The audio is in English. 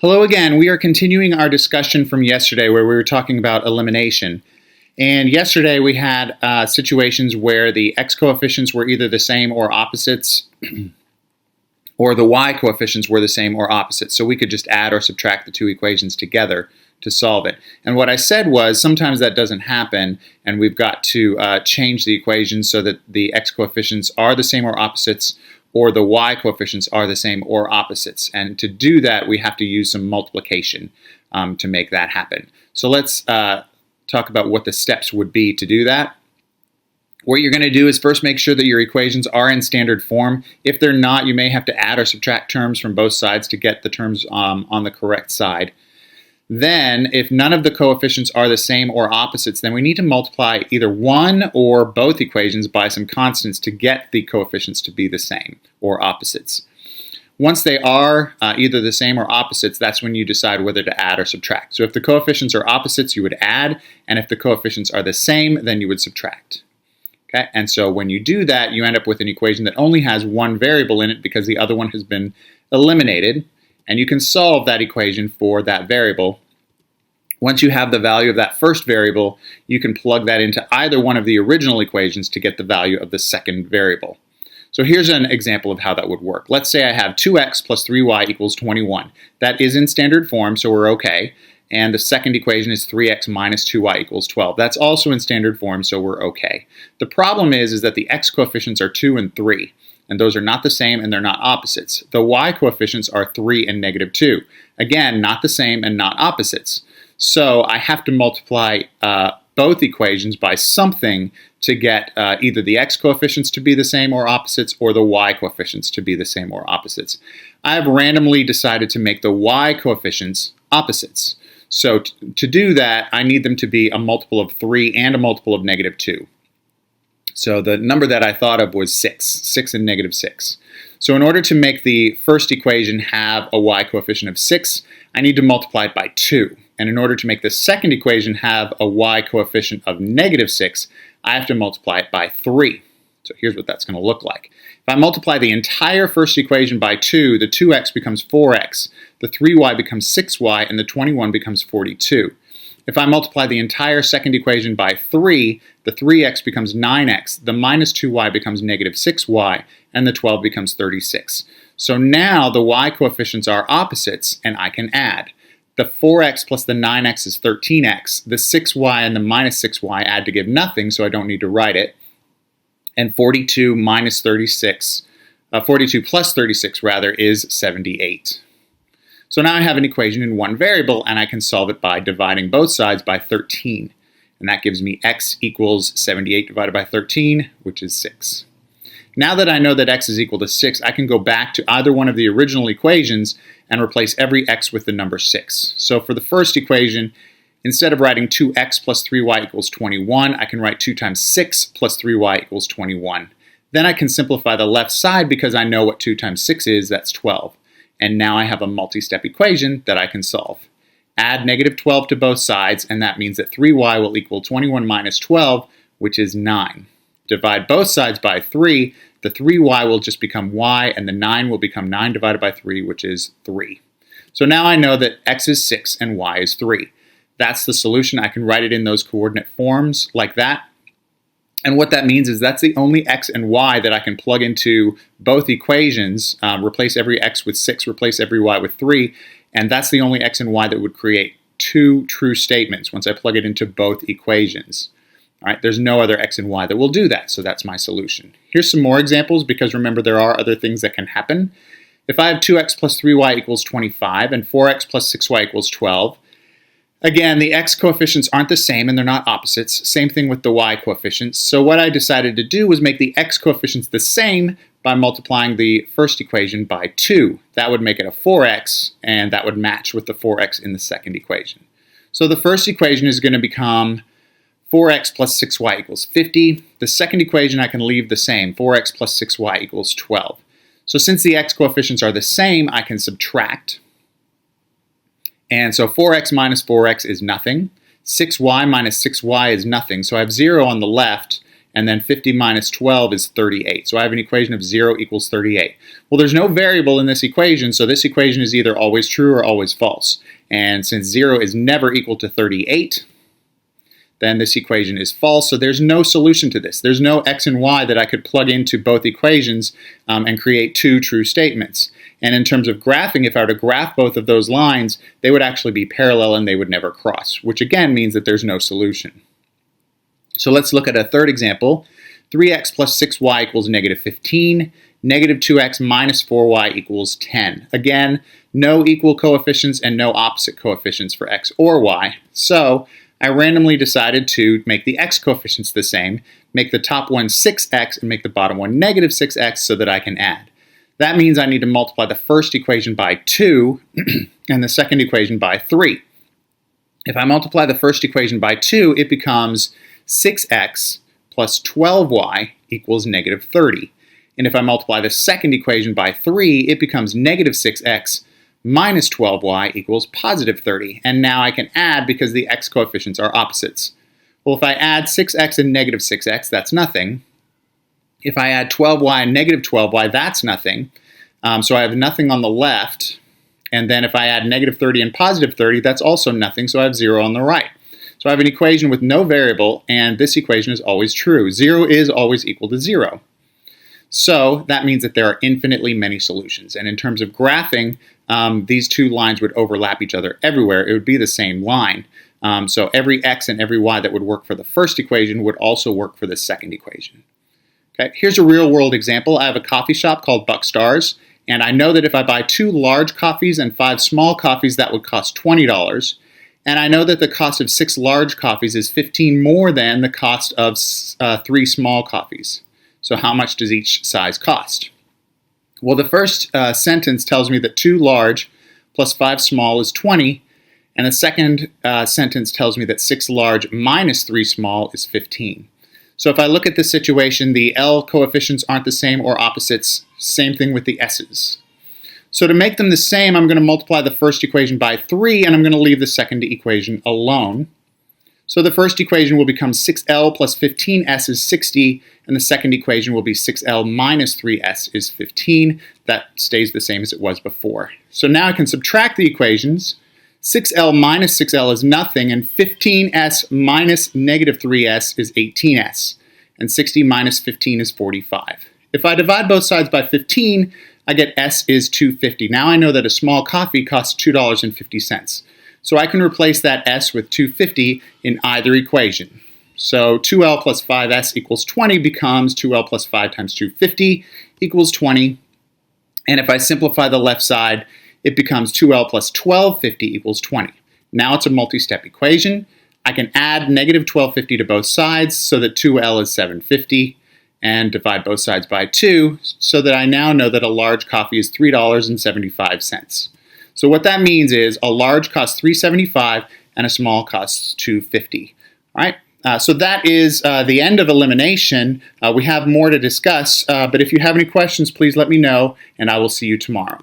Hello again. We are continuing our discussion from yesterday where we were talking about elimination. And yesterday we had situations where the x coefficients were either the same or opposites, or the y coefficients were the same or opposites. So we could just add or subtract the two equations together to solve it. And what I said was sometimes that doesn't happen, and we've got to change the equation so that the x coefficients are the same or opposites, or the y coefficients are the same or opposites. And to do that, we have to use some multiplication to make that happen. So let's talk about what the steps would be to do that. What you're going to do is first make sure that your equations are in standard form. If they're not, you may have to add or subtract terms from both sides to get the terms on the correct side. Then, if none of the coefficients are the same or opposites, then we need to multiply either one or both equations by some constants to get the coefficients to be the same or opposites. Once they are either the same or opposites, that's when you decide whether to add or subtract. So if the coefficients are opposites, you would add, and if the coefficients are the same, then you would subtract. Okay? And so when you do that, you end up with an equation that only has one variable in it because the other one has been eliminated. And you can solve that equation for that variable. Once you have the value of that first variable, you can plug that into either one of the original equations to get the value of the second variable. So here's an example of how that would work. Let's say I have 2x plus 3y equals 21. That is in standard form, so we're okay. And the second equation is 3x minus 2y equals 12. That's also in standard form, so we're okay. The problem is that the x coefficients are 2 and 3. And those are not the same and they're not opposites. The y coefficients are 3 and negative 2. Again, not the same and not opposites. So I have to multiply both equations by something to get either the x coefficients to be the same or opposites or the y coefficients to be the same or opposites. I have randomly decided to make the y coefficients opposites. So to do that, I need them to be a multiple of 3 and a multiple of negative 2. So the number that I thought of was 6 and negative 6. So in order to make the first equation have a y coefficient of 6, I need to multiply it by 2. And in order to make the second equation have a y coefficient of negative 6, I have to multiply it by 3. So here's what that's going to look like. If I multiply the entire first equation by 2, the 2x becomes 4x, the 3y becomes 6y, and the 21 becomes 42. If I multiply the entire second equation by 3, the 3x becomes 9x, the minus 2y becomes negative 6y, and the 12 becomes 36. So now the y coefficients are opposites, and I can add. The 4x plus the 9x is 13x. The 6y and the minus 6y add to give nothing, so I don't need to write it. And 42 minus 36, 42 plus 36 rather, is 78. So now I have an equation in one variable, and I can solve it by dividing both sides by 13. And that gives me x equals 78 divided by 13, which is 6. Now that I know that x is equal to 6, I can go back to either one of the original equations and replace every x with the number 6. So for the first equation, instead of writing 2x plus 3y equals 21, I can write 2 times 6 plus 3y equals 21. Then I can simplify the left side because I know what 2 times 6 is, that's 12. And now I have a multi-step equation that I can solve. Add negative 12 to both sides, and that means that 3y will equal 21 minus 12, which is 9. Divide both sides by 3, the 3y will just become y, and the 9 will become 9 divided by 3, which is 3. So now I know that x is 6 and y is 3. That's the solution. I can write it in those coordinate forms like that. And what that means is that's the only x and y that I can plug into both equations, replace every x with 6, replace every y with 3, and that's the only x and y that would create two true statements once I plug it into both equations. All right, there's no other x and y that will do that, so that's my solution. Here's some more examples because remember there are other things that can happen. If I have 2x plus 3y equals 25 and 4x plus 6y equals 12, again, the x coefficients aren't the same and they're not opposites. Same thing with the y coefficients. So what I decided to do was make the x coefficients the same by multiplying the first equation by 2. That would make it a 4x, and that would match with the 4x in the second equation. So the first equation is going to become 4x plus 6y equals 50. The second equation I can leave the same, 4x plus 6y equals 12. So since the x coefficients are the same, I can subtract. And so 4x minus 4x is nothing. 6y minus 6y is nothing. So I have 0 on the left, and then 50 minus 12 is 38. So I have an equation of 0 equals 38. Well, there's no variable in this equation, so this equation is either always true or always false. And since 0 is never equal to 38, then this equation is false, so there's no solution to this. There's no x and y that I could plug into both equations and create two true statements. And in terms of graphing, if I were to graph both of those lines, they would actually be parallel and they would never cross, which again means that there's no solution. So let's look at a third example. 3x plus 6y equals negative 15. Negative 2x minus 4y equals 10. Again, no equal coefficients and no opposite coefficients for x or y. So I randomly decided to make the x coefficients the same, make the top one 6x and make the bottom one negative 6x so that I can add. That means I need to multiply the first equation by 2 and the second equation by 3. If I multiply the first equation by 2, it becomes 6x plus 12y equals negative 30. And if I multiply the second equation by 3, it becomes negative 6x minus 12y equals positive 30. And now I can add because the x coefficients are opposites. Well, if I add 6x and negative 6x, that's nothing. If I add 12y and negative 12y, that's nothing. So I have nothing on the left. And then if I add negative 30 and positive 30, that's also nothing, so I have 0 on the right. So I have an equation with no variable, and this equation is always true. 0 is always equal to 0. So that means that there are infinitely many solutions. And in terms of graphing, these two lines would overlap each other everywhere. It would be the same line. So every x and every y that would work for the first equation would also work for the second equation. Okay, here's a real-world example. I have a coffee shop called Buck Stars, and I know that if I buy 2 large coffees and 5 small coffees, that would cost $20. And I know that the cost of 6 large coffees is $15 more than the cost of 3 small coffees. So how much does each size cost? Well, the first sentence tells me that 2 large plus 5 small is 20, and the second sentence tells me that 6 large minus 3 small is 15. So if I look at this situation, the L coefficients aren't the same or opposites. Same thing with the S's. So to make them the same, I'm going to multiply the first equation by 3, and I'm going to leave the second equation alone. So the first equation will become 6L plus 15S is 60, and the second equation will be 6L minus 3S is 15. That stays the same as it was before. So now I can subtract the equations. 6L minus 6L is nothing, and 15S minus negative 3S is 18S, and 60 minus 15 is 45. If I divide both sides by 15, I get S is 250. Now I know that a small coffee costs $2.50. So I can replace that S with 250 in either equation. So 2L plus 5S equals 20 becomes 2L plus 5 times 250 equals 20. And if I simplify the left side, it becomes 2L plus 1250 equals 20. Now it's a multi-step equation. I can add negative 1250 to both sides so that 2L is 750 and divide both sides by 2 so that I now know that a large coffee is $3.75. So what that means is a large costs $3.75 and a small costs $2.50. All right. So that is the end of elimination. We have more to discuss, but if you have any questions, please let me know, and I will see you tomorrow.